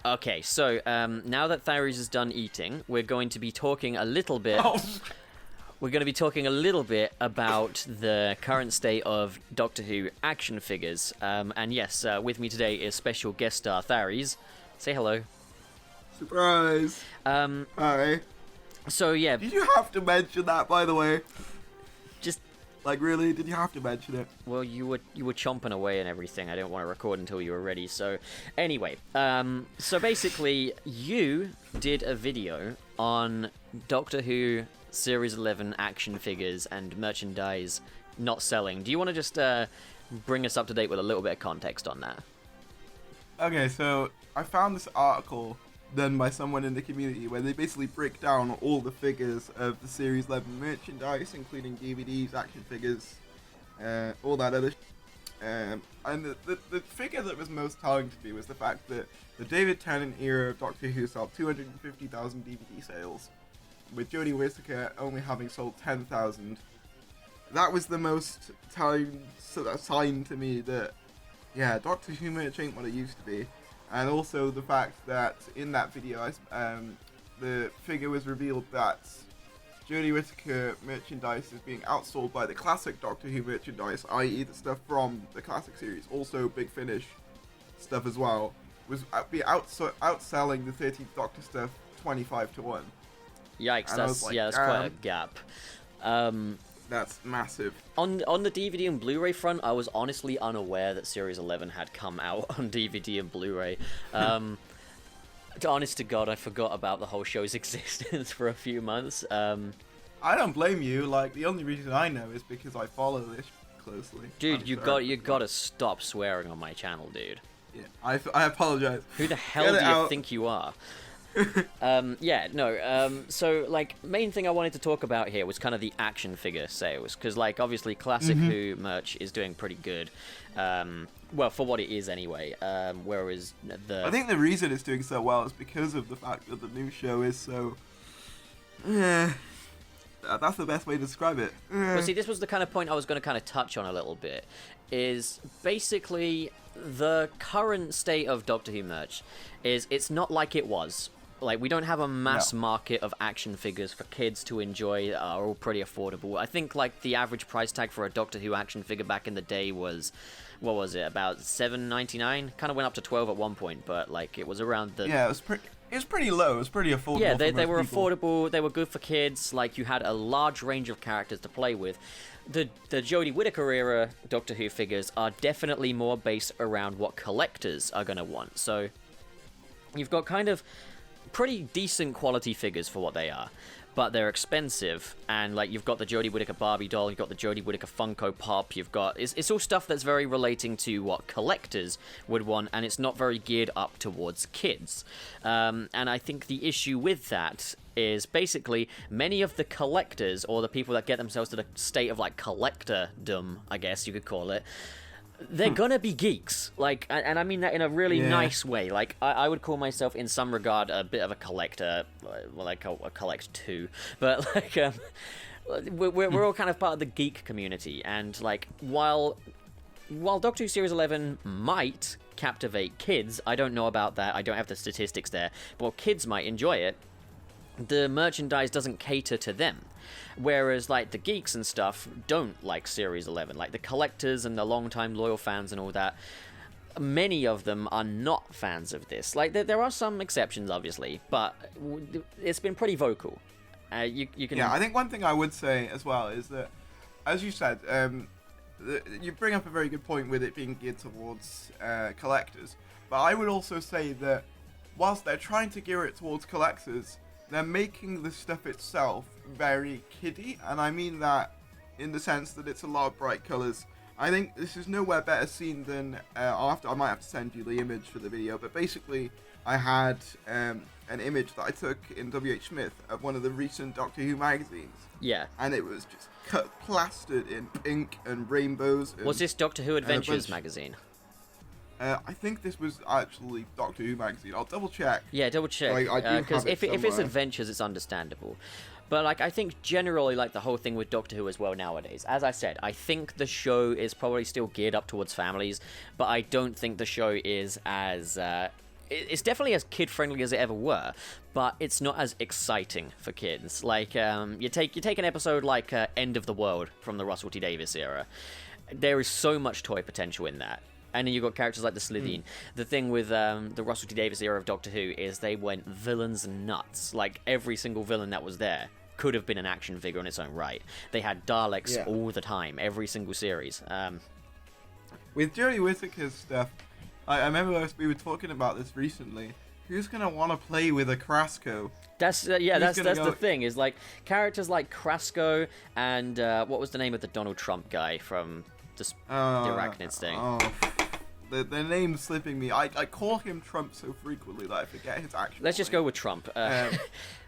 Okay, so now that Thyres is done eating, we're going to be talking a little bit. Oh. We're going to be talking a little bit about the current state of Doctor Who action figures. And yes, with me today is special guest star Thyres. Say hello. Surprise. Hi. So yeah. Did you have to mention that, by the way? Just like, really? Did you have to mention it? Well, you were chomping away and everything. I didn't want to record until you were ready. So anyway, so basically, you did a video on Doctor Who Series 11 action figures and merchandise not selling. Do you want to just bring us up to date with a little bit of context on that? Okay, so I found this article done by someone in the community where they basically break down all the figures of the Series 11 merchandise, including DVDs, action figures, all that other and the figure that was most telling to me was the fact that the David Tennant era of Doctor Who sold 250,000 DVD sales, with Jodie Whittaker only having sold 10,000. That was the most telling sort of sign to me that, yeah, Doctor Who merch ain't what it used to be. And also the fact that in that video, the figure was revealed that Jodie Whittaker merchandise is being outsold by the classic Doctor Who merchandise, i.e. the stuff from the classic series, also Big Finish stuff as well, was outselling the 13th Doctor stuff 25-1. Yikes, that's quite a gap. That's massive. On the DVD and Blu-ray front, I was honestly unaware that Series 11 had come out on DVD and Blu-ray. Honest to God, I forgot about the whole show's existence for a few months. I don't blame you. Like, the only reason I know is because I follow this closely. Dude, you gotta stop swearing on my channel, dude. Yeah, I apologize. Who the hell do you think you are? So, like, main thing I wanted to talk about here was kind of the action figure sales, because, like, obviously classic Who merch is doing pretty good, well, for what it is anyway, whereas I think the reason it's doing so well is because of the fact that the new show is so... that's the best way to describe it. Well, see, this was the kind of point I was going to kind of touch on a little bit, is basically the current state of Doctor Who merch is it's not like it was. Like, we don't have a mass market of action figures for kids to enjoy that are all pretty affordable. I think, like, the average price tag for a Doctor Who action figure back in the day was, what was it, about $7.99? Kind of went up to $12 at one point, but, like, it was around the... Yeah, it was pretty low. It was pretty affordable. Yeah, they were affordable. They were good for kids. Like, you had a large range of characters to play with. The Jodie Whittaker era Doctor Who figures are definitely more based around what collectors are going to want. So, you've got kind of pretty decent quality figures for what they are, but they're expensive. And, like, you've got the Jodie Whittaker Barbie doll, you've got the Jodie Whittaker Funko Pop, you've got... It's all stuff that's very relating to what collectors would want, and it's not very geared up towards kids. And I think the issue with that is basically many of the collectors, or the people that get themselves to the state of, like, collectordom, I guess you could call it, they're gonna be geeks, like, and I mean that in a really nice way. Like, I would call myself, in some regard, a bit of a collector, like a collect too, but like, we're all kind of part of the geek community, and like, while Doctor Who Series 11 might captivate kids, I don't know about that. I don't have the statistics there, but while kids might enjoy it, the merchandise doesn't cater to them. Whereas, like, the geeks and stuff don't like Series 11. Like, the collectors and the long-time loyal fans and all that, many of them are not fans of this. Like, there are some exceptions, obviously, but it's been pretty vocal. You can... Yeah, I think one thing I would say as well is that, as you said, you bring up a very good point with it being geared towards collectors. But I would also say that whilst they're trying to gear it towards collectors, they're making the stuff itself very kiddie, and I mean that in the sense that it's a lot of bright colours. I think this is nowhere better seen than, I might have to send you the image for the video, but basically I had an image that I took in W.H. Smith of one of the recent Doctor Who magazines. Yeah. And it was just plastered in pink and rainbows. And, was this Doctor Who Adventures magazine? I think this was actually Doctor Who magazine. I'll double check. Yeah, double check. Because if it's Adventures, it's understandable. But, like, I think generally, like, the whole thing with Doctor Who as well nowadays, as I said, I think the show is probably still geared up towards families, but I don't think the show is as it's definitely as kid-friendly as it ever were, but it's not as exciting for kids. Like, you take an episode like End of the World from the Russell T Davies era. There is so much toy potential in that. And then you've got characters like the Slitheen. The thing with the Russell T Davies era of Doctor Who is they went villains nuts. Like, every single villain that was there could have been an action figure in its own right. They had Daleks all the time, every single series. With Jodie Whittaker's stuff, I remember we were talking about this recently. Who's gonna want to play with a Krasko? That's the thing, is like characters like Krasko and what was the name of the Donald Trump guy from the Arachnids thing? The name's slipping me. I call him Trump so frequently that I forget his actual Let's just name. go with Trump.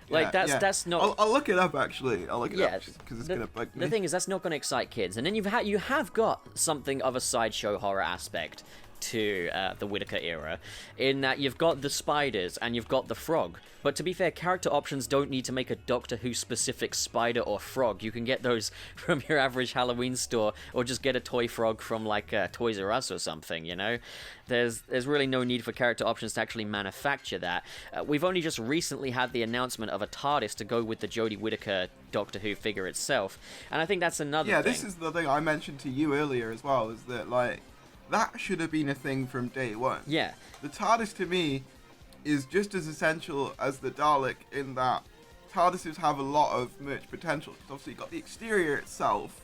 That's not. I'll look it up actually. I'll look it up because it's gonna bug me. The thing is, that's not gonna excite kids. And then you have got something of a sideshow horror aspect to the Whittaker era, in that you've got the spiders and you've got the frog. But to be fair, character options don't need to make a Doctor Who specific spider or frog. You can get those from your average Halloween store, or just get a toy frog from like Toys R Us or something, you know? There's really no need for character options to actually manufacture that. We've only just recently had the announcement of a TARDIS to go with the Jodie Whittaker Doctor Who figure itself, and I think that's another thing. Yeah, this is the thing I mentioned to you earlier as well, is that, like, that should have been a thing from day one. Yeah. The TARDIS, to me, is just as essential as the Dalek, in that TARDISes have a lot of merch potential. Because obviously you've got the exterior itself,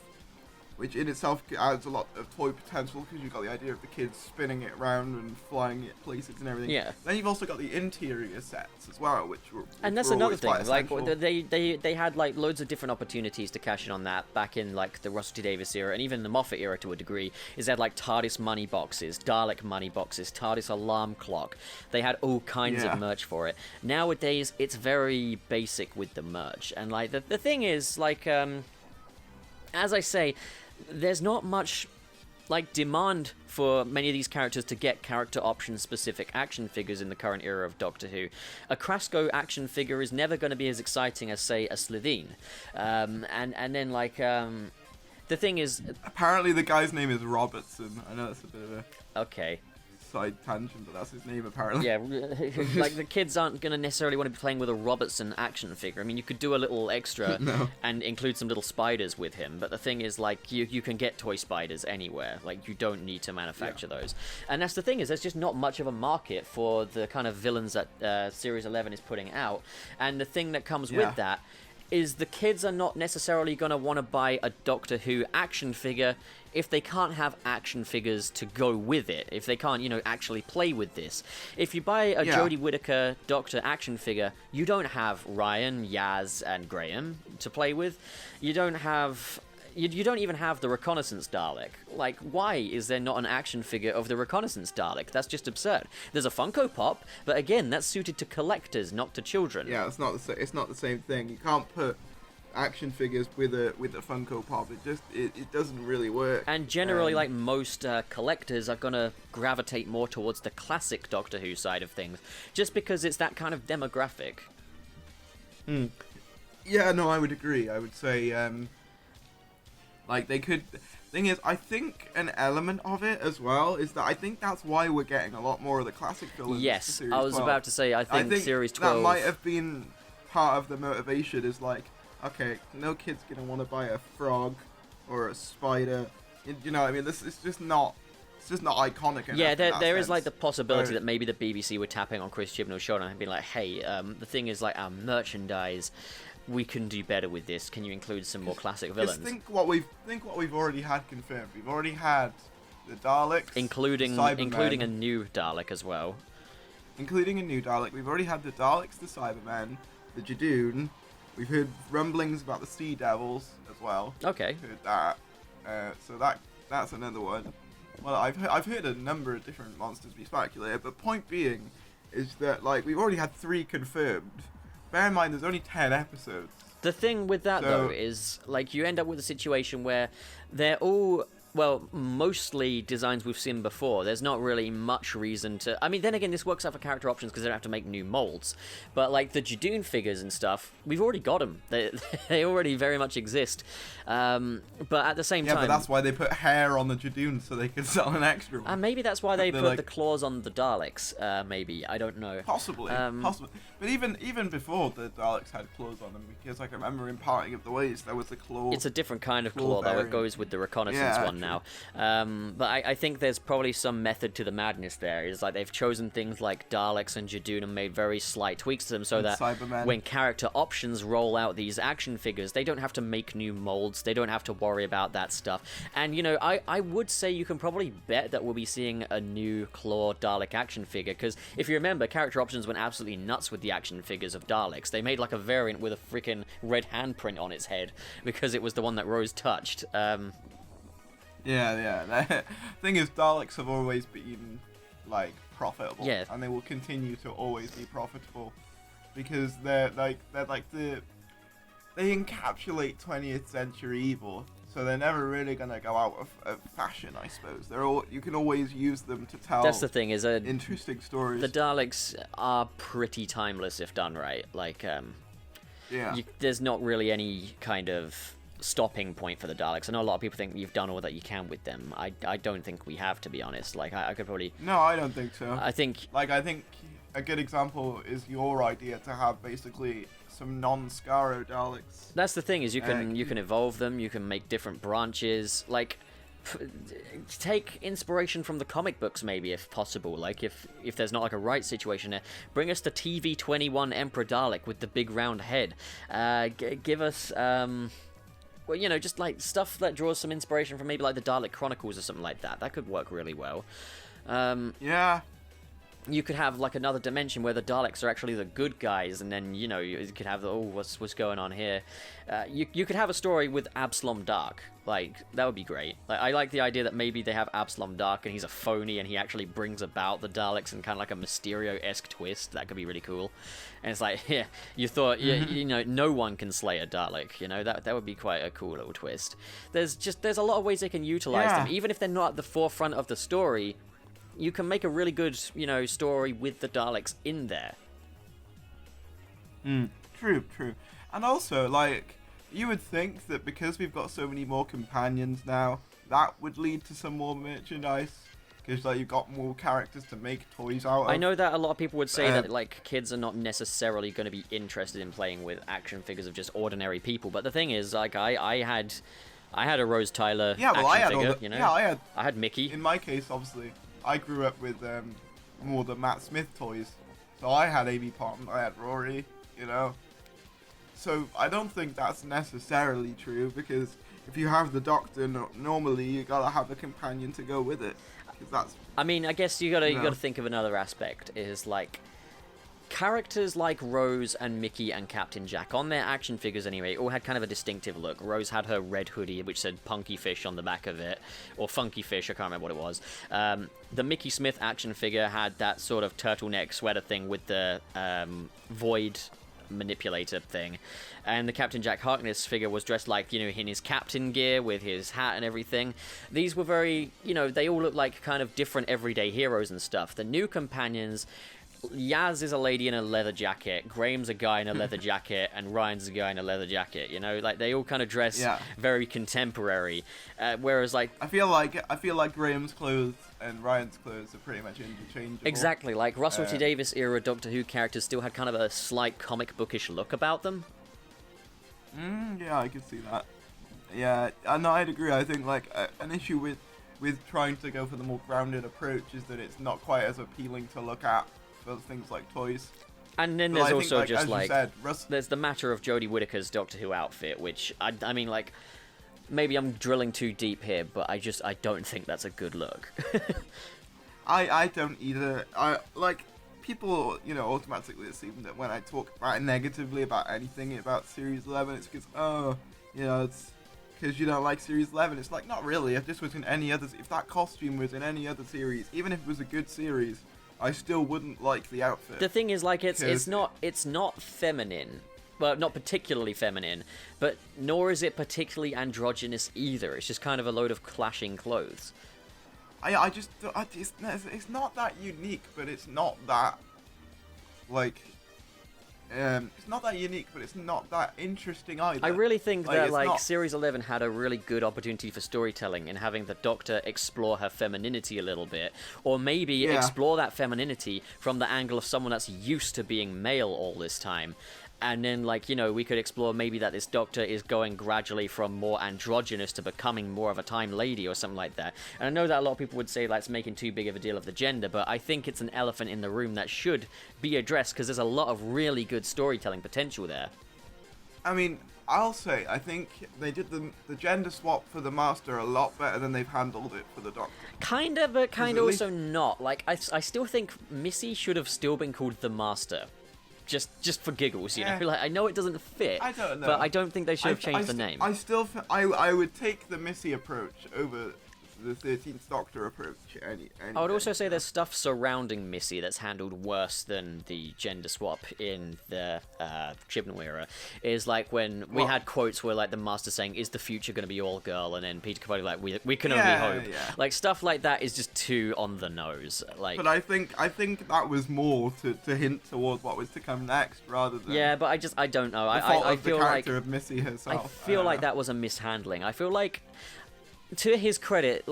which in itself adds a lot of toy potential, because you've got the idea of the kids spinning it around and flying it places and everything. Yeah. Then you've also got the interior sets as well, which were and that's were another always thing. quite Like essential. they had like loads of different opportunities to cash in on that back in like the Russell T Davies era and even the Moffat era to a degree. Is they had like TARDIS money boxes, Dalek money boxes, TARDIS alarm clock. They had all kinds of merch for it. Nowadays, it's very basic with the merch, and like the thing is, like as I say, there's not much like demand for many of these characters to get character option specific action figures in the current era of Doctor Who. A Krasko action figure is never going to be as exciting as, say, a Slitheen. And then like the thing is, apparently the guy's name is Robertson. I know that's a bit of a okay, side tangent, but that's his name apparently. yeah, like the kids aren't going to necessarily want to be playing with a Robertson action figure. I mean, you could do a little extra and include some little spiders with him, but the thing is, like, you can get toy spiders anywhere. Like, you don't need to manufacture those. And that's the thing, is there's just not much of a market for the kind of villains that Series 11 is putting out. And the thing that comes with that is the kids are not necessarily going to want to buy a Doctor Who action figure if they can't have action figures to go with it, if they can't, actually play with this. If you buy a Jodie Whittaker Doctor action figure, you don't have Ryan, Yaz, and Graham to play with. You don't have... You don't even have the Reconnaissance Dalek. Like, why is there not an action figure of the Reconnaissance Dalek? That's just absurd. There's a Funko Pop, but again, that's suited to collectors, not to children. Yeah, it's not the same thing. You can't put action figures with a Funko Pop. It doesn't really work. And generally, like most collectors are gonna gravitate more towards the classic Doctor Who side of things, just because it's that kind of demographic. Yeah, no, I would agree. I would say, like, they could... Thing is, I think an element of it as well is that I think that's why we're getting a lot more of the classic villains. Yes, Series I was 12. about to say, I think Series 12... that might have been part of the motivation, is like, okay, no kid's gonna want to buy a frog or a spider. You know what I mean? This is just not... It's just not iconic enough. Yeah, there is sense. like the possibility that maybe the BBC were tapping on Chris Chibnall's shoulder and being like, hey, the thing is, like, our merchandise... we can do better with this. Can you include some more classic villains? Just think what we've already had confirmed. We've already had the Daleks, including a new Dalek as well. Including a new Dalek. We've already had the Daleks, the Cybermen, the Jadoon. We've heard rumblings about the Sea Devils as well. Okay. Heard that. So that's another one. Well, I've heard a number of different monsters be speculated, but point being is that, like, we've already had 3 confirmed. Bear in mind, there's only 10 episodes. The thing with that, though, is, like, you end up with a situation where they're all well, mostly designs we've seen before. There's not really much reason to... I mean, then again, this works out for character options because they don't have to make new molds. But, like, the Jadoon figures and stuff, we've already got them. They already very much exist. But at the same time... Yeah, but that's why they put hair on the Jadoon, so they could sell an extra one. And maybe that's why they put like... the claws on the Daleks, maybe. I don't know. Possibly. But even before the Daleks had claws on them, because I can remember in Parting of the Ways, there was a claw... It's a different kind of claw, though. It goes with the reconnaissance one now. But I think there's probably some method to the madness there. It's like they've chosen things like Daleks and Jadoon and made very slight tweaks to them so that Cybermen. When character options roll out these action figures, they don't have to make new molds. They don't have to worry about that stuff. And, you know, I would say you can probably bet that we'll be seeing a new Claw Dalek action figure, because if you remember, character options went absolutely nuts with the action figures of Daleks. They made like a variant with a freaking red handprint on its head because it was the one that Rose touched. Yeah. The thing is, Daleks have always been, like, profitable. Yeah. And they will continue to always be profitable. Because they encapsulate 20th century evil. So they're never really going to go out of fashion, I suppose. You can always use them to tell That's the thing, is interesting stories. The Daleks are pretty timeless if done right. Like, there's not really any kind of stopping point for the Daleks. I know a lot of people think you've done all that you can with them. I don't think we have, to be honest. Like, I could probably... No, I don't think so. I think a good example is your idea to have basically some non-Skaro Daleks. That's the thing, is you can evolve them, you can make different branches, like... Take inspiration from the comic books, maybe, if possible. Like, if there's not like a right situation there, bring us the TV-21 Emperor Dalek with the big round head. Give us... well, you know, just like stuff that draws some inspiration from maybe like the Dalek Chronicles or something like that. That could work really well. Yeah. You could have like another dimension where the Daleks are actually the good guys, and then, you know, you could have what's going on here. You could have a story with Absalom Dark. Like, that would be great. Like, I like the idea that maybe they have Absalom Dark and he's a phony and he actually brings about the Daleks in kind of like a Mysterio-esque twist. That could be really cool. And it's like, yeah, you thought, you know, no one can slay a Dalek. You know, that would be quite a cool little twist. There's a lot of ways they can utilize them, even if they're not at the forefront of the story. You can make a really good, you know, story with the Daleks in there. True. And also, like, you would think that because we've got so many more companions now, that would lead to some more merchandise. Because, like, you've got more characters to make toys out of. I know that a lot of people would say that, like, kids are not necessarily going to be interested in playing with action figures of just ordinary people. But the thing is, like, I had a Rose Tyler action figure, you know? Yeah, I had Mickey. In my case, obviously, I grew up with more the Matt Smith toys. So I had Amy Pond, I had Rory, you know? So I don't think that's necessarily true, because if you have the Doctor, normally you gotta have a companion to go with it. I mean, I guess you gotta think of another aspect, is like characters like Rose and Mickey and Captain Jack, on their action figures anyway, all had kind of a distinctive look. Rose had her red hoodie, which said Punky Fish on the back of it, or Funky Fish, I can't remember what it was. The Mickey Smith action figure had that sort of turtleneck sweater thing with the void manipulator thing, and the Captain Jack Harkness figure was dressed like, you know, in his captain gear with his hat and everything. These were very, you know, they all look like kind of different everyday heroes and stuff. The new companions, Yaz is a lady in a leather jacket, Graham's a guy in a leather jacket, and Ryan's a guy in a leather jacket. You know, like, they all kind of dress very contemporary. Whereas, like, I feel like Graham's clothes and Ryan's clothes are pretty much interchangeable. Exactly, like Russell T Davies era Doctor Who characters still had kind of a slight comic bookish look about them. Yeah, I can see that. Yeah, no, I'd agree. I think, like, an issue with trying to go for the more grounded approach is that it's not quite as appealing to look at for things like toys. And then there's also, like, just like, said, there's the matter of Jodie Whittaker's Doctor Who outfit, which I mean, like, maybe I'm drilling too deep here, but I don't think that's a good look. I don't either. People, you know, automatically assume that when I talk about negatively about anything about Series 11, it's because, you know, it's because you don't like Series 11. It's like, not really. If this was in any other, if that costume was in any other series, even if it was a good series, I still wouldn't like the outfit. The thing is, like, it's not feminine. well, not particularly feminine, but nor is it particularly androgynous either. It's just kind of a load of clashing clothes. It's not that unique, but it's not that, like, it's not that unique, but it's not that interesting either. I really think that, not... Series 11 had a really good opportunity for storytelling in having the Doctor explore her femininity a little bit, or maybe explore that femininity from the angle of someone that's used to being male all this time. And then, we could explore maybe that this Doctor is going gradually from more androgynous to becoming more of a Time Lady or something like that. And I know that a lot of people would say that's making too big of a deal of the gender, but I think it's an elephant in the room that should be addressed, because there's a lot of really good storytelling potential there. I mean, I'll say, I think they did the gender swap for the Master a lot better than they've handled it for the Doctor. Kind of, but kind of also not. I still think Missy should have still been called the Master. Just for giggles, you know. I know it doesn't fit, I don't know, but I don't think they should have changed the name. I would take the Missy approach over the 13th Doctor approach. I would also say there's stuff surrounding Missy that's handled worse than the gender swap in the Chibnall era. Is like when we had quotes where the Master saying, "Is the future going to be all girl?" and then Peter Capaldi we can only hope. Yeah. Stuff like that is just too on the nose. But I think that was more to hint towards what was to come next, rather than but I don't know. I feel the character of Missy herself. I feel like that was a mishandling. I feel like, to his credit,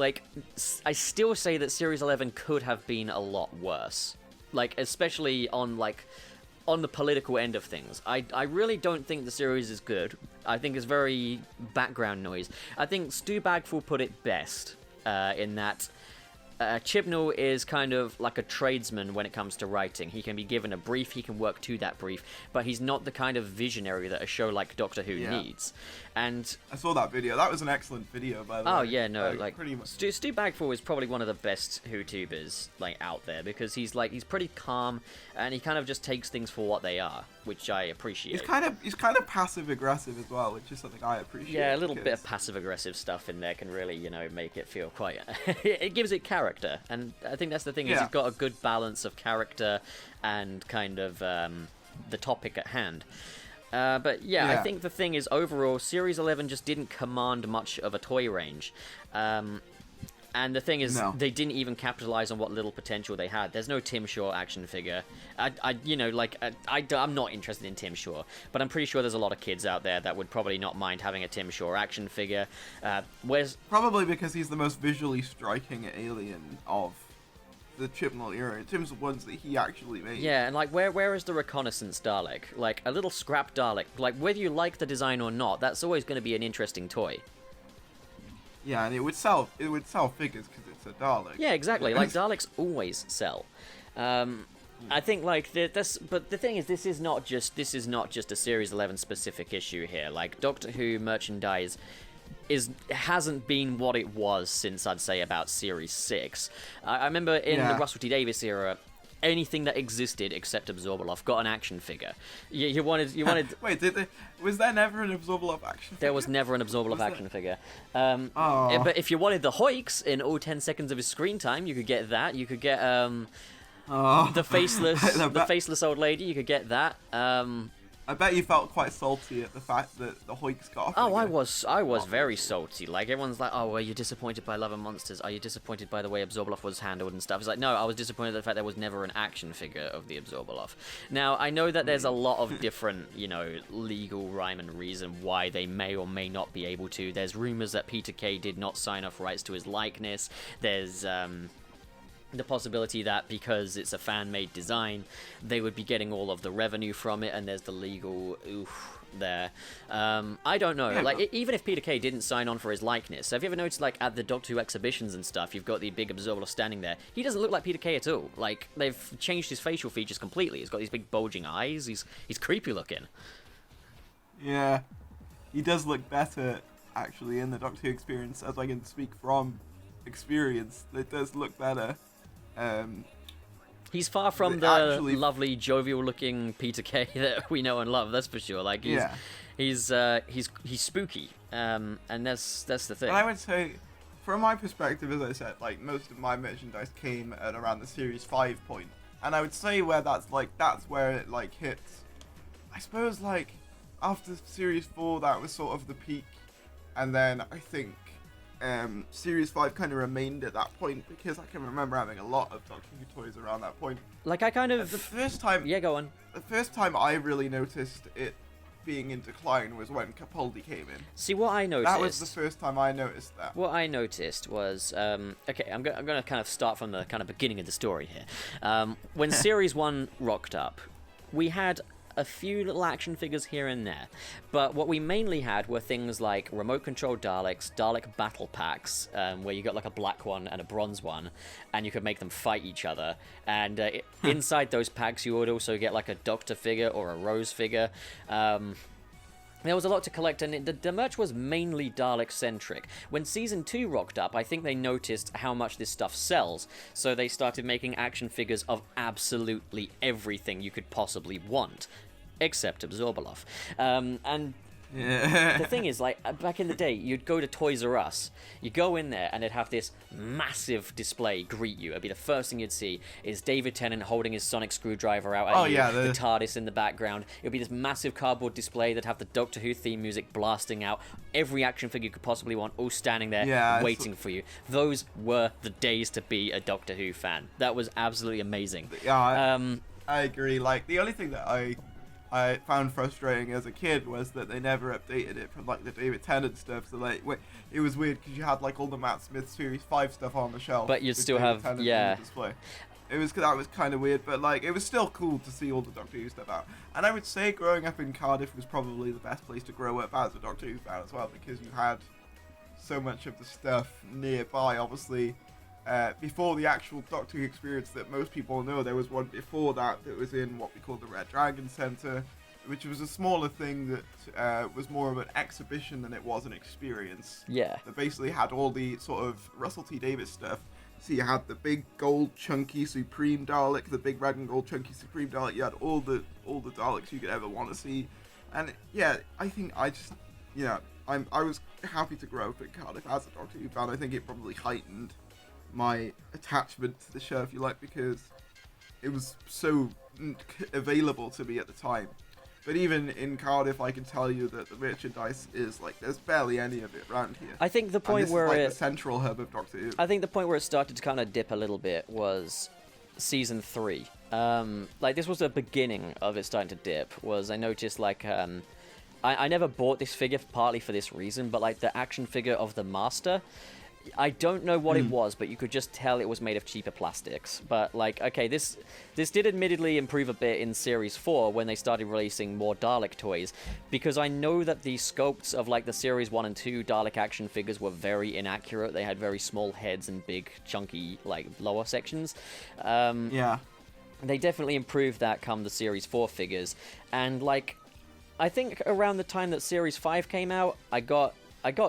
I still say that Series 11 could have been a lot worse. Especially on the political end of things. I really don't think the series is good. I think it's very background noise. I think Stu Bagfull put it best, in that Chibnall is kind of like a tradesman when it comes to writing. He can be given a brief, he can work to that brief, but he's not the kind of visionary that a show like Doctor Who needs. And I saw that video. That was an excellent video, by the way. Oh yeah, no, pretty much. Stu Bagfull is probably one of the best Who-tubers out there, because he's pretty calm and he kind of just takes things for what they are, which I appreciate. He's kind of passive aggressive as well, which is something I appreciate. Yeah, a little bit of passive aggressive stuff in there can really, make it feel quite. It gives it character, and I think that's the thing. Is he's got a good balance of character and kind of the topic at hand. But I think the thing is, overall, Series 11 just didn't command much of a toy range. And the thing is, they didn't even capitalize on what little potential they had. There's no Tim Shaw action figure. I'm not interested in Tim Shaw, but I'm pretty sure there's a lot of kids out there that would probably not mind having a Tim Shaw action figure. Probably because he's the most visually striking alien of the Chibnall era in terms of ones that he actually made. Yeah, and where is the reconnaissance Dalek? A little scrap Dalek. Whether you like the design or not, that's always going to be an interesting toy. Yeah, and it would sell figures because it's a Dalek. Yeah, exactly. Daleks always sell. I think this, but the thing is, this is not just a Series 11 specific issue here. Doctor Who merchandise hasn't been what it was since, I'd say, about Series 6. I remember in the Russell T Davies era, anything that existed except Absorbaloff got an action figure. You wanted. Wait, was there never an Absorbaloff action figure? There was never an Absorbaloff action figure. But if you wanted the Hoiks in all 10 seconds of his screen time, you could get that. You could get the faceless old lady. You could get that. I bet you felt quite salty at the fact that the Hoiks got off. Oh, I was very salty. Everyone's like, "Oh, are you disappointed by Love and Monsters? Are you disappointed by the way Absorbaloff was handled and stuff?" It's no, I was disappointed at the fact there was never an action figure of the Absorbaloff. Now, I know that there's a lot of different, legal rhyme and reason why they may or may not be able to. There's rumors that Peter Kay did not sign off rights to his likeness. There's the possibility that because it's a fan-made design, they would be getting all of the revenue from it, and there's the legal there. I don't know. Even if Peter Kay didn't sign on for his likeness, have you ever noticed, at the Doctor Who exhibitions and stuff, you've got the big Absorbaloff standing there. He doesn't look like Peter Kay at all. They've changed his facial features completely. He's got these big bulging eyes. He's creepy looking. Yeah, he does look better actually in the Doctor Who experience, as I can speak from experience. It does look better. He's far from the lovely, jovial-looking Peter Kay that we know and love. That's for sure. He's spooky, and that's the thing. But I would say, from my perspective, as I said, most of my merchandise came at around the Series 5 point, and I would say where that's where it hits. I suppose after Series 4, that was sort of the peak. And then I think Series 5 kind of remained at that point, because I can remember having a lot of Doctor Who toys around that point. Like, I kind of... The first time... Yeah, go on. The first time I really noticed it being in decline was when Capaldi came in. See, what I noticed... That was the first time I noticed that. What I noticed was... okay, I'm going to kind of start from the kind of beginning of the story here. When Series 1 rocked up, we had a few little action figures here and there, but what we mainly had were things like remote-controlled Daleks, Dalek battle packs, where you got like a black one and a bronze one, and you could make them fight each other, and inside those packs you would also get like a Doctor figure or a Rose figure. There was a lot to collect, and the merch was mainly Dalek-centric. When Season 2 rocked up, I think they noticed how much this stuff sells, so they started making action figures of absolutely everything you could possibly want, except Absorbaloff. And the thing is, like, back in the day, you'd go to Toys R Us, you go in there, and they'd have this massive display greet you. It'd be the first thing you'd see is David Tennant holding his sonic screwdriver out at you, the TARDIS in the background. It'd be this massive cardboard display that'd have the Doctor Who theme music blasting out, every action figure you could possibly want, all standing there waiting for you. Those were the days to be a Doctor Who fan. That was absolutely amazing. Yeah, I agree. Like, the only thing that I found frustrating as a kid was that they never updated it from like the David Tennant stuff. So like, it was weird because you had like all the Matt Smith Series 5 stuff on the shelf, but you'd still David have Tennant display. That was kind of weird, but like it was still cool to see all the Doctor Who stuff out. And I would say growing up in Cardiff was probably the best place to grow up as a Doctor Who fan as well, because you had so much of the stuff nearby. Obviously, before the actual Doctor Who experience that most people know, there was one before that was in what we call the Red Dragon Centre, which was a smaller thing that was more of an exhibition than it was an experience. Yeah. That basically had all the sort of Russell T Davies stuff. So you had the big gold chunky Supreme Dalek, the big red and gold chunky Supreme Dalek. You had all the Daleks you could ever want to see, and yeah, I think I was happy to grow up in Cardiff as a Doctor Who fan. I think it probably heightened my attachment to the show, if you like, because it was so available to me at the time. But even in Cardiff, I can tell you that the merchandise is like there's barely any of it around here. I think the point where is like the central hub of Doctor Who. I think the point where it started to kind of dip a little bit was Season 3. Like this was the beginning of it starting to dip. Was I noticed like I never bought this figure partly for this reason, but like the action figure of the Master. I don't know what it was, but you could just tell it was made of cheaper plastics. But, like, okay, this did admittedly improve a bit in Series 4 when they started releasing more Dalek toys, because I know that the sculpts of, like, the Series 1 and 2 Dalek action figures were very inaccurate. They had very small heads and big, chunky, like, lower sections. Yeah. They definitely improved that come the Series 4 figures. And, like, I think around the time that Series 5 came out, I got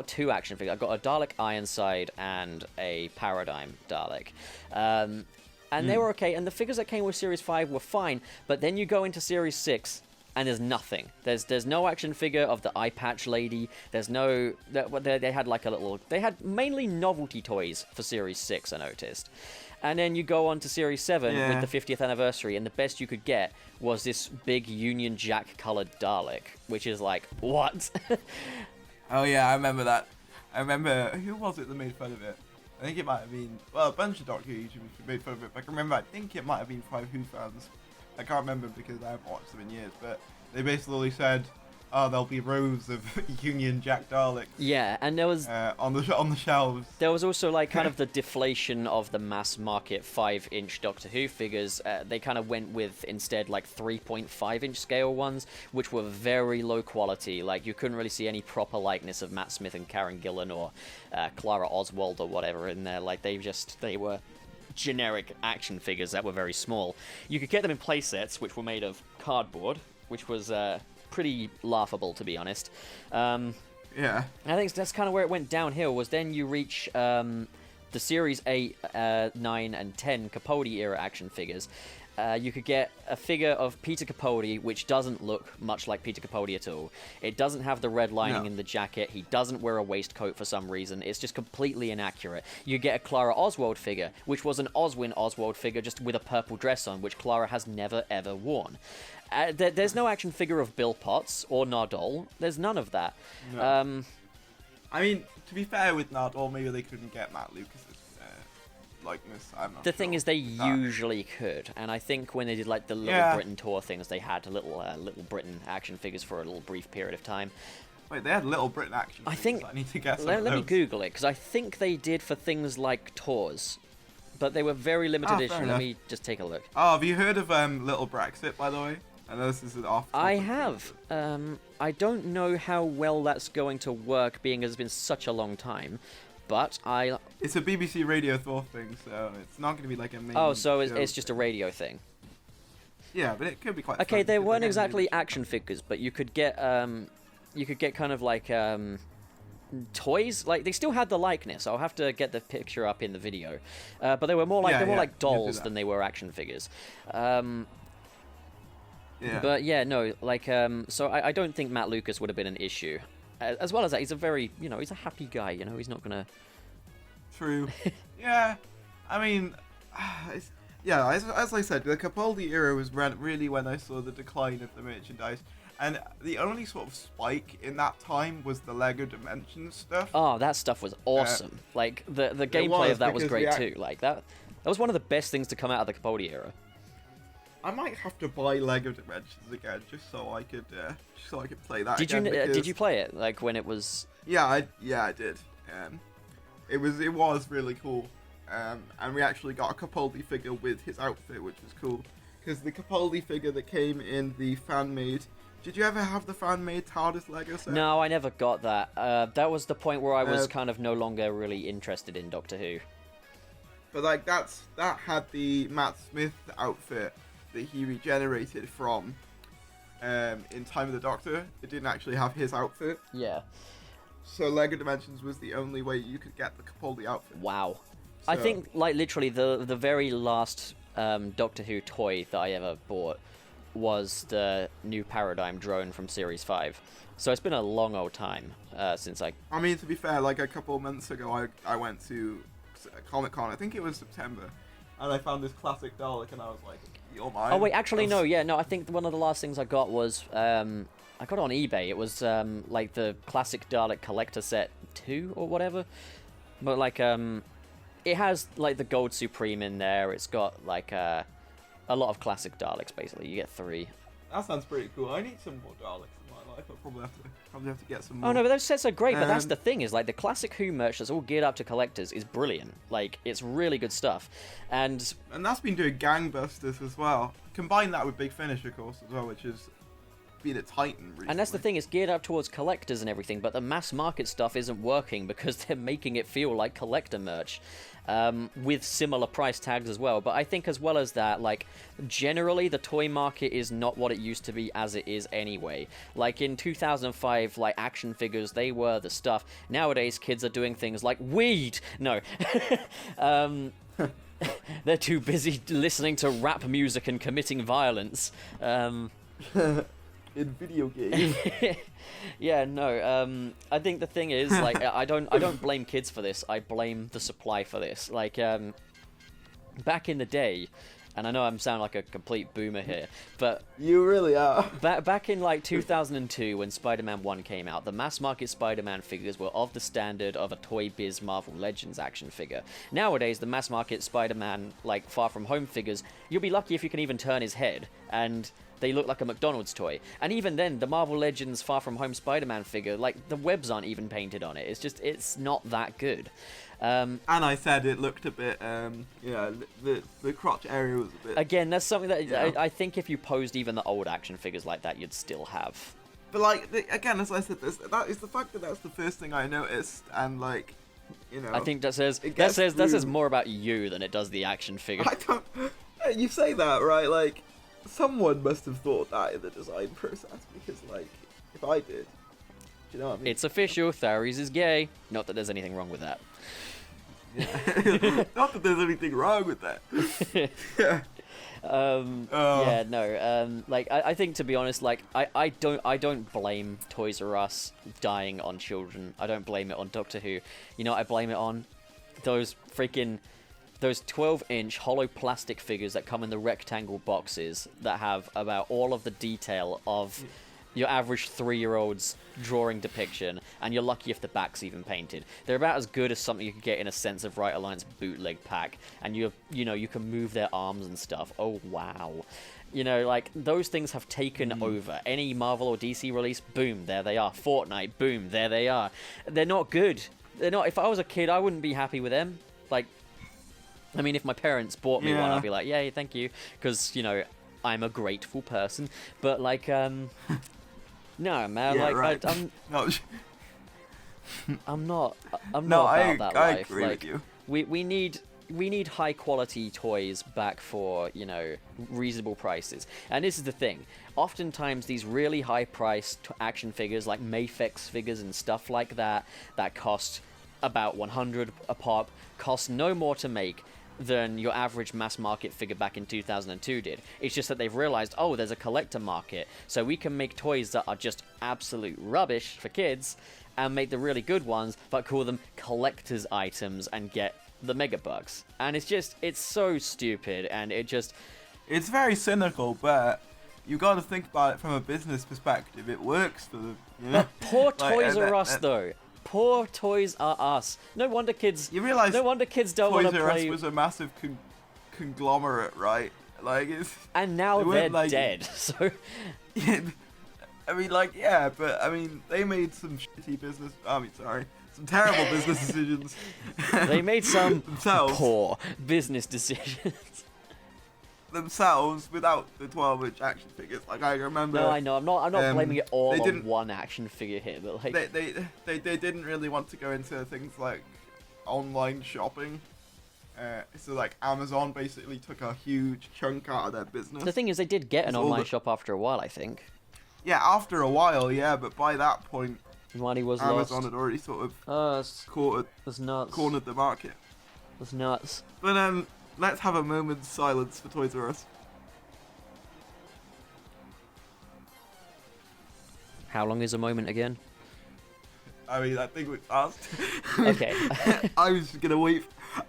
two action figures. I got a Dalek Ironside and a Paradigm Dalek. And they were okay. And the figures that came with Series 5 were fine. But then you go into Series 6, and there's nothing. There's no action figure of the eye patch lady. There's no... They had like a little... They had mainly novelty toys for Series 6, I noticed. And then you go on to Series 7 with the 50th anniversary, and the best you could get was this big Union Jack-coloured Dalek, which is like, what? Oh yeah, I remember that. I remember, who was it that made fun of it? I think it might have been, well, a bunch of Doctor Who YouTubers made fun of it, but I think it might have been 5 Who fans. I can't remember because I haven't watched them in years, but they basically said, oh, there'll be rows of Union Jack Daleks. Yeah, and there was... on the shelves. There was also, like, kind of the deflation of the mass market 5-inch Doctor Who figures. They kind of went with, instead, like, 3.5-inch scale ones, which were very low quality. Like, you couldn't really see any proper likeness of Matt Smith and Karen Gillan or Clara Oswald or whatever in there. Like, they were generic action figures that were very small. You could get them in play sets, which were made of cardboard, which was... pretty laughable, to be honest. Yeah. I think that's kind of where it went downhill, was then you reach the Series 8, 9, and 10 Capaldi era action figures, You could get a figure of Peter Capaldi, which doesn't look much like Peter Capaldi at all. It doesn't have the red lining in the jacket. He doesn't wear a waistcoat for some reason. It's just completely inaccurate. You get a Clara Oswald figure, which was an Oswin Oswald figure just with a purple dress on, which Clara has never, ever worn. There's no action figure of Bill Potts or Nardole. There's none of that. No. I mean, to be fair with Nardole, maybe they couldn't get Matt Lucas's likeness. I'm not The sure. thing is, they usually could, and I think when they did like the Little Britain tour things, they had Little Britain action figures for a little brief period of time. Wait, they had Little Britain action figures. I think. I need to guess. Let me Google it, because I think they did for things like tours, but they were very limited edition. Let me just take a look. Oh, have you heard of Little Brexit, by the way? I know this is an off. I have. I don't know how well that's going to work, being as it's been such a long time. But It's a BBC Radio 4 thing, so it's not going to be like a main. Oh, so it's just a radio thing. Yeah, but it could be quite. Okay, fun they because weren't again, exactly action figures, but you could get kind of like toys. Like they still had the likeness. I'll have to get the picture up in the video. But they were more like dolls than they were action figures. Yeah. But yeah, no, like so I don't think Matt Lucas would have been an issue. As well as that, he's a very, he's a happy guy, he's not gonna... True. Yeah, I mean, as I said, the Capaldi era was really when I saw the decline of the merchandise. And the only sort of spike in that time was the Lego Dimensions stuff. Oh, that stuff was awesome. Like, the gameplay of that was great too. Like, that was one of the best things to come out of the Capaldi era. I might have to buy Lego Dimensions again just so I could play that. Did you play it like when it was? Yeah, I did. It was really cool. And we actually got a Capaldi figure with his outfit, which was cool. Because the Capaldi figure that came in the fan-made... Did you ever have the fan-made TARDIS Lego set? No, I never got that. That was the point where I was kind of no longer really interested in Doctor Who. But like that had the Matt Smith outfit that he regenerated from in Time of the Doctor. It didn't actually have his outfit. Yeah. So Lego Dimensions was the only way you could get the Capaldi outfit. Wow. So, I think, like, literally the very last Doctor Who toy that I ever bought was the new Paradigm drone from Series 5. So it's been a long old time since I mean, to be fair, like a couple of months ago, I went to Comic-Con, I think it was September, and I found this classic Dalek, and I was like, you're mine. Oh, wait, actually, no, I think one of the last things I got was, I got it on eBay. It was, like, the classic Dalek collector set 2 or whatever. But, like, it has, like, the Gold Supreme in there. It's got, like, a lot of classic Daleks, basically. You get 3. That sounds pretty cool. I need some more Daleks in my life. I'll probably have to get some more. Oh, no, but those sets are great, but that's the thing, is, like, the classic Who merch that's all geared up to collectors is brilliant. Like, it's really good stuff. And that's been doing gangbusters as well. Combine that with Big Finish, of course, as well, which has been a titan recently. And that's the thing, it's geared up towards collectors and everything, but the mass market stuff isn't working because they're making it feel like collector merch. With similar price tags as well. But I think as well as that, like, generally the toy market is not what it used to be as it is anyway. Like in 2005, like, action figures, they were the stuff. Nowadays, kids are doing things like weed! No. They're too busy listening to rap music and committing violence. In video games. Yeah, no. I think the thing is, like, I don't blame kids for this. I blame the supply for this. Like, back in the day, and I know I'm sounding like a complete boomer here, but you really are. Back in like 2002, when Spider-Man 1 came out, the mass market Spider-Man figures were of the standard of a Toy Biz Marvel Legends action figure. Nowadays, the mass market Spider-Man, like, Far From Home figures, you'll be lucky if you can even turn his head, and they look like a McDonald's toy. And even then, the Marvel Legends Far From Home Spider-Man figure, like, the webs aren't even painted on it. It's not that good. And I said it looked a bit, the crotch area was a bit... Again, that's something that I think if you posed even the old action figures like that, you'd still have. But, like, again, as I said, that is the fact that that's the first thing I noticed, and, like, I think that says more about you than it does the action figure. I don't... You say that, right? Like, someone must have thought that in the design process, because, like, if I did, do you know what I mean? It's official, Tharies is gay. Not that there's anything wrong with that. Yeah. Not that there's anything wrong with that. Yeah, no. Like, I think, to be honest, like, I don't blame Toys R Us dying on children. I don't blame it on Doctor Who. You know what I blame it on? Those 12-inch hollow plastic figures that come in the rectangle boxes that have about all of the detail of your average 3-year-old's drawing depiction, and you're lucky if the back's even painted. They're about as good as something you could get in a Sense of Right Alliance bootleg pack, and you can move their arms and stuff. Oh, wow. You know, like, those things have taken over. Any Marvel or DC release, boom, there they are. Fortnite, boom, there they are. They're not good. They're not. If I was a kid, I wouldn't be happy with them. Like, I mean, if my parents bought me one, I'd be like, yay, thank you, because, you know, I'm a grateful person. But, like, no, man, Yeah, like, right. No, I'm not no, about that I life. agree Like, with you. we need high quality toys back for, you know, reasonable prices. And this is the thing. Oftentimes these really high priced action figures like Mafex figures and stuff like that cost about 100 a pop, cost no more to make than your average mass market figure back in 2002 did. It's just that they've realized, oh, there's a collector market, so we can make toys that are just absolute rubbish for kids and make the really good ones, but call them collector's items and get the mega bucks. And it's so stupid, and it's very cynical, but you got to think about it from a business perspective. It works for them, you know? But poor Like, Toys R Us, though. Poor Toys R Us. No wonder kids. You realize No wonder kids don't want Toys to R Us play. was a massive conglomerate, right? Like, it's. And now they they're weren't, like- dead. So I mean, like, yeah, but I mean, they made some shitty business. I mean, sorry, some terrible business decisions. they made some themselves. poor business decisions. Themselves without the 12-inch action figures. Like, I remember. No, I know. I'm not blaming it all they on didn't- one action figure here, but like. They didn't really want to go into things like online shopping. So like Amazon basically took a huge chunk out of their business. The thing is, they did get an It's all online the- shop after a while, I think. Yeah, after a while, yeah, but by that point, Money was Amazon lost. had already sort of That's nuts. cornered the market. That's nuts. But let's have a moment's silence for Toys R Us. How long is a moment again? I mean, I think we asked. Okay. I was gonna wait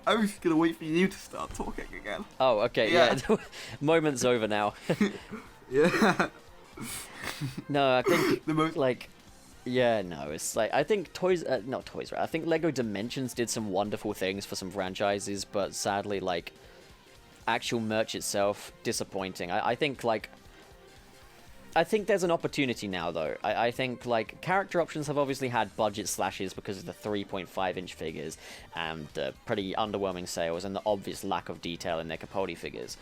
for you to start talking again. Oh, okay. Yeah. Yeah. Moment's over now. Yeah. No, I think The most. like. Yeah, no, it's like, I think not Toys R Us, I think Lego Dimensions did some wonderful things for some franchises, but sadly, like, actual merch itself, disappointing. I think there's an opportunity now, though. I think, like, character options have obviously had budget slashes because of the 3.5-inch figures and the pretty underwhelming sales and the obvious lack of detail in their Capaldi figures.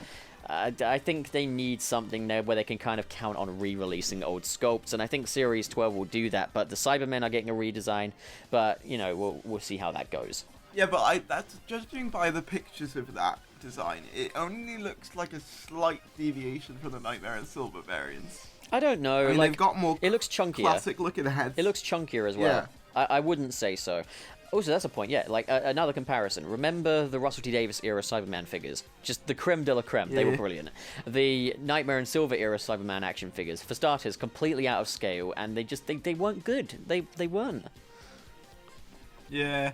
I think they need something there where they can kind of count on re-releasing old sculpts, and I think Series 12 will do that, but the Cybermen are getting a redesign, but, you know, we'll see how that goes. Yeah, but that's judging by the pictures of that design, it only looks like a slight deviation from the Nightmare and Silver variants. I don't know, I mean, like, they've got more it looks chunkier. classic looking heads. It looks chunkier as well. I wouldn't say so. Also, that's a point, yeah. Like, another comparison. Remember the Russell T. Davies era Cyberman figures? Just the creme de la creme. They were brilliant. The Nightmare and Silver era Cyberman action figures, for starters, completely out of scale, and they weren't good. They weren't. Yeah,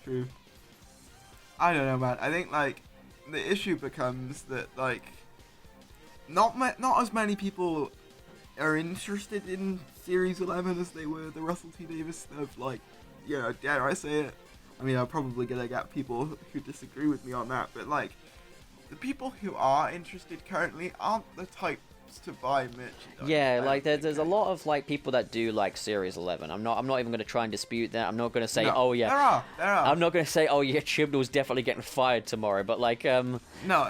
true. I don't know, man. I think, like, the issue becomes that, like, not as many people are interested in Series 11 as they were the Russell T. Davies stuff. Like, you know, dare I say it? I mean, I'm probably gonna get people who disagree with me on that, but, like, the people who are interested currently aren't the types to buy merchandise. Yeah, like there's a lot of like people that do like Series 11. I'm not even going to try and dispute that. I'm not going to say, No, oh yeah. There are. I'm not going to say, oh yeah, Chibnall's definitely getting fired tomorrow. But like, No,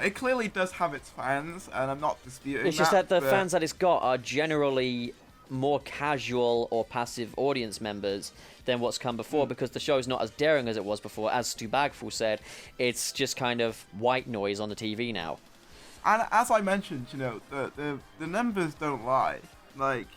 it clearly does have its fans, and I'm not disputing it's just that the but- fans that it's got are generally more casual or passive audience members than what's come before, because the show's not as daring as it was before. As Stu Bagfull said, it's just kind of white noise on the TV now. And as I mentioned, you know, the numbers don't lie. Like,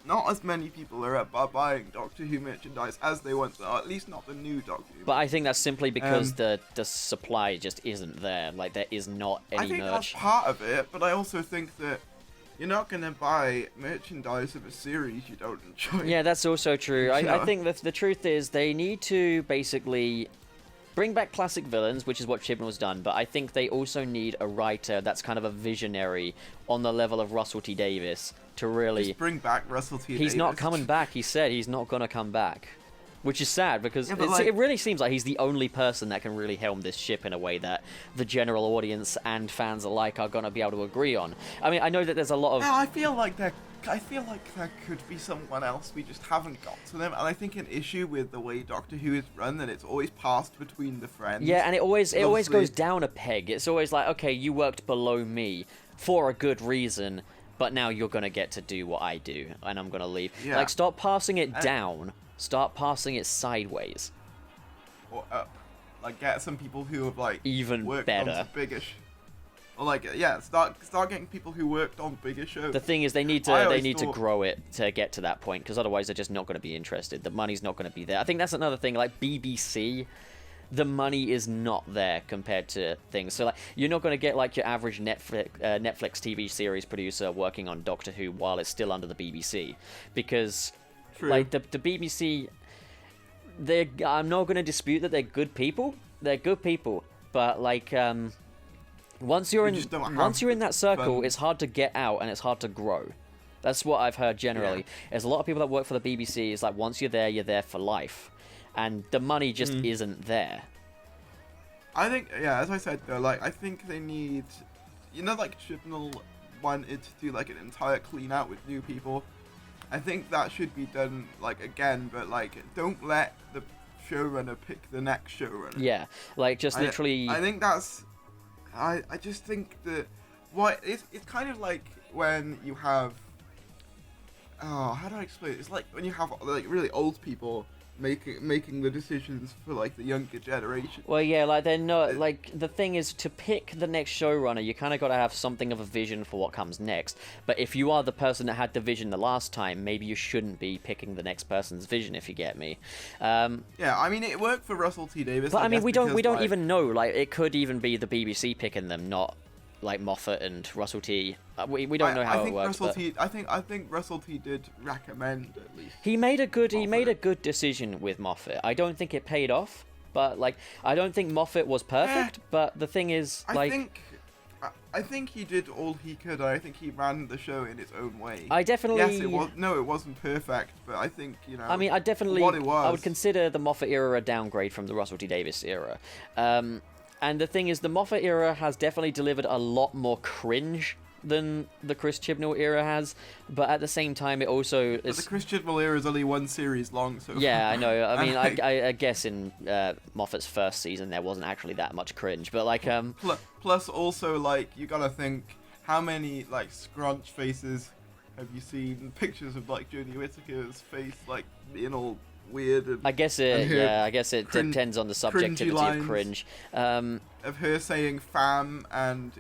not as many people are buying Doctor Who merchandise as they once are. At least not the new Doctor Who. But I think that's simply because the supply just isn't there. Like, there is not any I think merch. that's part of it, but I also think that you're not going to buy merchandise of a series you don't enjoy. Yeah, that's also true. I Yeah. think that the truth is they need to basically bring back classic villains, which is what Chibnall's done, but I think they also need a writer that's kind of a visionary on the level of Russell T Davies to really... Just bring back Russell T Davies. He's not coming back. He said he's not going to come back. Which is sad, because Yeah, it really seems like he's the only person that can really helm this ship in a way that the general audience and fans alike are going to be able to agree on. I mean, I know that there's a lot of... Yeah, I feel like there could be someone else, we just haven't got to them, and I think an issue with the way Doctor Who is run, that it's always passed between the friends. Yeah, and it always Obviously- goes down a peg. It's always like, okay, you worked below me for a good reason, but now you're going to get to do what I do, and I'm going to leave. Yeah. Like, stop passing it down. Start passing it sideways. Or up. Like, get some people who have, like, Even worked better. on some bigger or, like, yeah, start getting people who worked on bigger shows. The thing is, they need I to always thought- grow it to get to that point, because otherwise they're just not going to be interested. The money's not going to be there. I think that's another thing. Like BBC, the money is not there compared to things. So like, you're not going to get like your average Netflix TV series producer working on Doctor Who while it's still under the BBC, because True. like the BBC, I'm not going to dispute that they're good people. They're good people, but like once you're just don't have once you're in that circle, fun. it's hard to get out and it's hard to grow. That's what I've heard generally. Yeah. There's a lot of people that work for the BBC. It's like once you're there for life, and the money just isn't there. I think, yeah, as I said though, like, I think they need, like Chibnall wanted to do like an entire clean out with new people. I think that should be done, like, again, but like, don't let the showrunner pick the next showrunner. Yeah, like just literally. I think that's. I just think that it's kind of like when you have. Oh, how do I explain it? It's like when you have like really old people making the decisions for like the younger generation. Well, yeah, like they're not like the thing is to pick the next showrunner. You kind of got to have something of a vision for what comes next. But if you are the person that had the vision the last time, maybe you shouldn't be picking the next person's vision. If you get me. Yeah, I mean it worked for Russell T Davies. But I mean, we don't like, even know. Like it could even be the BBC picking them, not like Moffat and Russell T. We don't know how it works. But I think Russell T did recommend at least. he made a good decision with Moffat. I don't think it paid off, but like I don't think Moffat was perfect. But the thing is, like I think he did all he could. I think he ran the show in his own way. I definitely. Yes, it wasn't perfect, but I think I mean, I definitely. what it was. I would consider the Moffat era a downgrade from the Russell T Davies era. And the thing is, the Moffat era has definitely delivered a lot more cringe than the Chris Chibnall era has, but at the same time, it also But the Chris Chibnall era is only one series long, so. Yeah, I know. I mean, I guess in Moffat's first season there wasn't actually that much cringe, but like Plus, also, like, you gotta think how many like scrunch faces have you seen? Pictures of like Jodie Whittaker's face, like being all weird. And, I guess it depends on the subjectivity of cringe. Of her saying "fam" and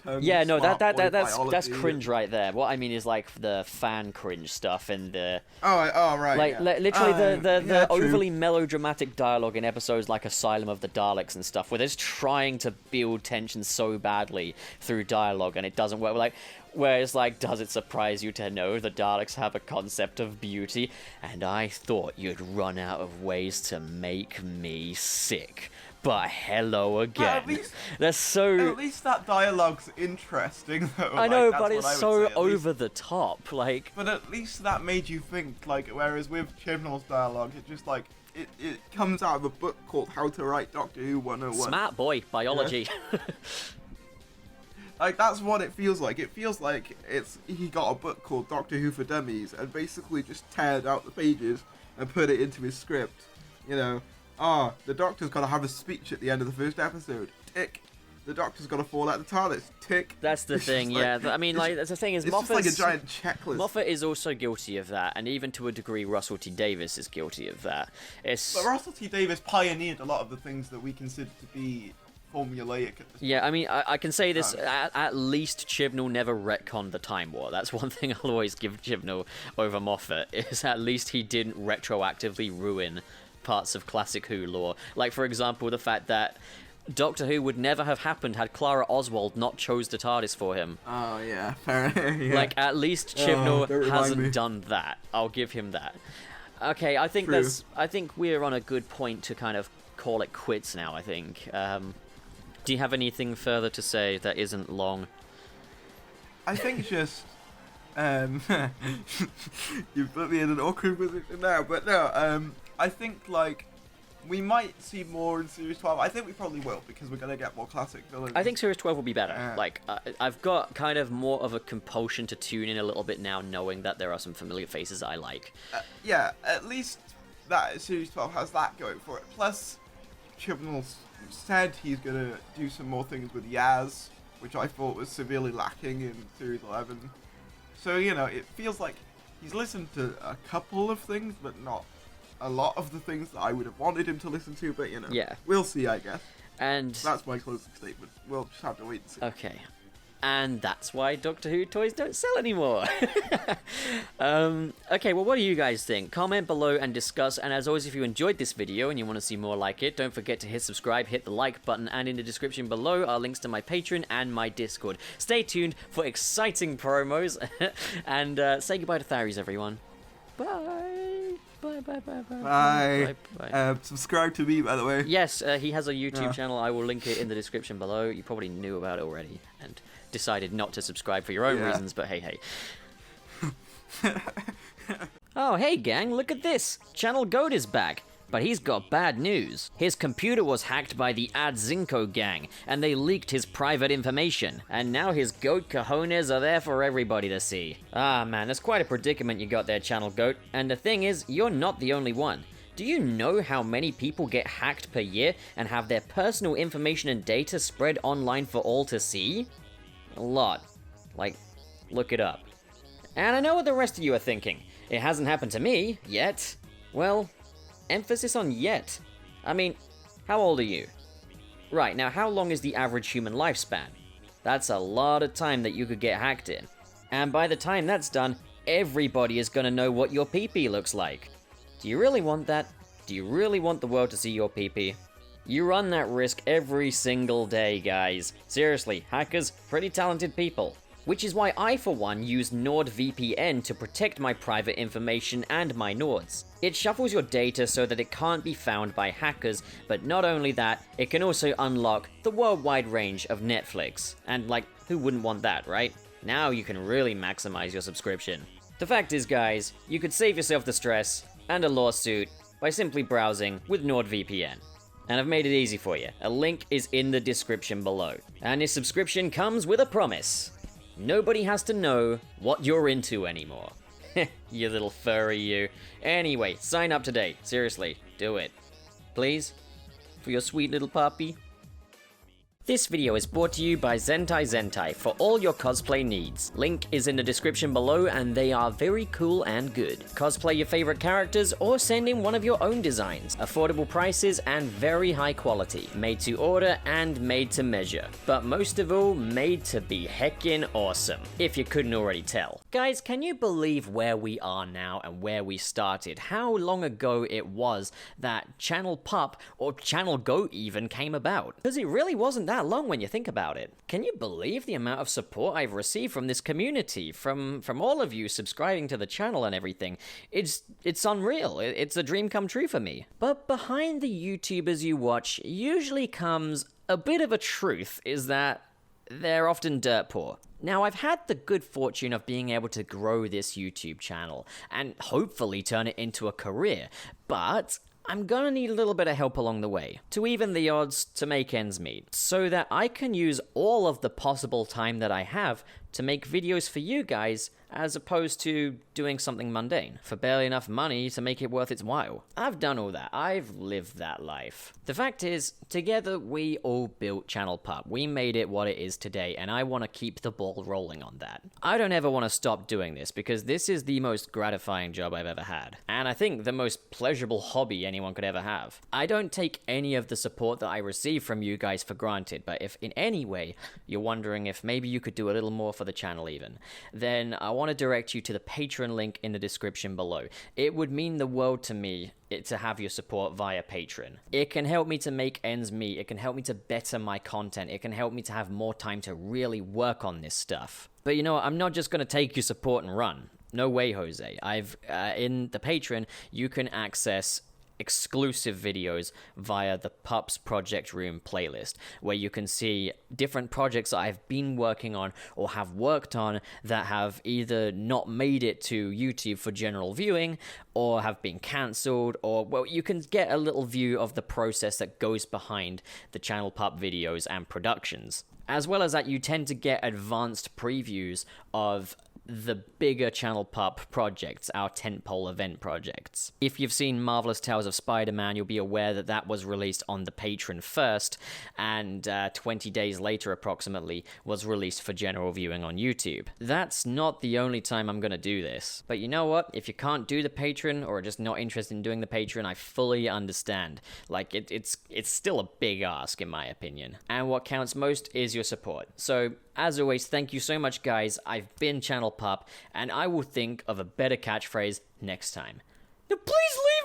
tongue. Yeah, no, slap or that's biology. cringe right there. What I mean is like the fan cringe stuff and the Oh, right. like yeah. literally the yeah, true. overly melodramatic dialogue in episodes like Asylum of the Daleks and stuff, where they're just trying to build tension so badly through dialogue and it doesn't work. Like, where it's like, does it surprise you to know the Daleks have a concept of beauty? And I thought you'd run out of ways to make me sick. But hello again. That's so. At least that dialogue's interesting, though. I know, like, but that's it's what I would so say, at least. over the top. Like, But at least that made you think. Like, whereas with Chibnall's dialogue, it just like it comes out of a book called How to Write Doctor Who 101. smart boy, biology. Like, that's what it feels like. It feels like he got a book called Doctor Who for Dummies and basically just teared out the pages and put it into his script. The Doctor's got to have a speech at the end of the first episode. Tick. The Doctor's got to fall out the TARDIS. Tick. That's the It's thing, just yeah. I mean, like, the thing is, It's just like a giant checklist. Moffat is also guilty of that, and even to a degree, Russell T Davies is guilty of that. But Russell T Davies pioneered a lot of the things that we consider to be formulaic at this Yeah, I mean, I can say this, time. at least Chibnall never retconned the Time War. That's one thing I'll always give Chibnall over Moffat, is at least he didn't retroactively ruin parts of classic Who lore. Like, for example, the fact that Doctor Who would never have happened had Clara Oswald not chose the TARDIS for him. Oh, yeah, fair. Yeah. Like, at least don't Chibnall remind me. hasn't done that. I'll give him that. Okay, I think True. I think we're on a good point to kind of call it quits now, I think. Do you have anything further to say that isn't long? I think just you put me in an awkward position now, but no, I think like we might see more in Series 12. I think we probably will, because we're gonna get more classic villains. I think Series 12 will be better. Like, I've got kind of more of a compulsion to tune in a little bit now, knowing that there are some familiar faces I like. Yeah, at least that Series 12 has that going for it. Plus, Chibnall said he's gonna do some more things with Yaz, which I thought was severely lacking in Series 11. So, you know, it feels like he's listened to a couple of things, but not a lot of the things that I would have wanted him to listen to, but, you know, Yeah. we'll see, I guess. And That's my closing statement. We'll just have to wait and see. okay. And that's why Doctor Who toys don't sell anymore. Okay, well, what do you guys think? Comment below and discuss. And as always, if you enjoyed this video and you want to see more like it, don't forget to hit subscribe, hit the like button, and in the description below are links to my Patreon and my Discord. Stay tuned for exciting promos. And say goodbye to Tharies, everyone. Bye. Bye, bye, bye, bye. Bye. Bye. Subscribe to me, by the way. Yes, he has a YouTube channel. I will link it in the description below. You probably knew about it already and decided not to subscribe for your own reasons, but hey. Oh, hey gang, look at this. Channel Goat is back. But he's got bad news. His computer was hacked by the Adzinco gang, and they leaked his private information. And now his goat cojones are there for everybody to see. Ah man, that's quite a predicament you got there, Channel Goat. And the thing is, you're not the only one. Do you know how many people get hacked per year and have their personal information and data spread online for all to see? A lot. Like, look it up. And I know what the rest of you are thinking. It hasn't happened to me, yet. Well, emphasis on yet. I mean, how old are you? Right, now how long is the average human lifespan? That's a lot of time that you could get hacked in. And by the time that's done, everybody is gonna know what your pee-pee looks like. Do you really want that? Do you really want the world to see your pee-pee? You run that risk every single day, guys. Seriously, hackers, pretty talented people. Which is why I, for one, use NordVPN to protect my private information and my Nords. It shuffles your data so that it can't be found by hackers, but not only that, it can also unlock the worldwide range of Netflix. And like, who wouldn't want that, right? Now you can really maximize your subscription. The fact is, guys, you could save yourself the stress and a lawsuit by simply browsing with NordVPN. And I've made it easy for you. A link is in the description below. And this subscription comes with a promise. Nobody has to know what you're into anymore. You little furry you. Anyway, sign up today. Seriously, do it. Please? For your sweet little puppy. This video is brought to you by Zentai for all your cosplay needs. Link is in the description below and they are very cool and good. Cosplay your favorite characters or send in one of your own designs. Affordable prices and very high quality. Made to order and made to measure. But most of all, made to be heckin' awesome, if you couldn't already tell. Guys, can you believe where we are now and where we started? How long ago it was that Channel Pup, or Channel Goat even, came about? Because it really wasn't that long when you think about it. Can you believe the amount of support I've received from this community, from all of you subscribing to the channel and everything? It's unreal. It's a dream come true for me. But behind the YouTubers you watch usually comes a bit of a truth, is that they're often dirt poor. Now, I've had the good fortune of being able to grow this YouTube channel and hopefully turn it into a career, but I'm gonna need a little bit of help along the way, to even the odds, to make ends meet, so that I can use all of the possible time that I have to make videos for you guys as opposed to doing something mundane for barely enough money to make it worth its while. I've done all that. I've lived that life. The fact is, together we all built Channel Pup. We made it what it is today, and I want to keep the ball rolling on that. I don't ever want to stop doing this because this is the most gratifying job I've ever had, and I think the most pleasurable hobby anyone could ever have. I don't take any of the support that I receive from you guys for granted, but if in any way you're wondering if maybe you could do a little more for the channel even, then I want to direct you to the Patreon link in the description below. It would mean the world to me to have your support via Patreon. It can help me to make ends meet. It can help me to better my content. It can help me to have more time to really work on this stuff. But you know what? I'm not just going to take your support and run. No way, Jose. In the Patreon, you can access exclusive videos via the Pups Project Room playlist, where you can see different projects that I've been working on or have worked on that have either not made it to YouTube for general viewing or have been cancelled, or, well, you can get a little view of the process that goes behind the Channel Pup videos and productions. As well as that, you tend to get advanced previews of the bigger Channel Pup projects, our tentpole event projects. If you've seen Marvelous Tales of Spider-Man, you'll be aware that that was released on the Patreon first, and 20 days later approximately was released for general viewing on YouTube. That's not the only time I'm gonna do this, but you know what? If you can't do the Patreon or are just not interested in doing the Patreon, I fully understand. Like, it's still a big ask in my opinion, and what counts most is your support. So as always, thank you so much, guys. I've been Channel Pup, and I will think of a better catchphrase next time. Now please leave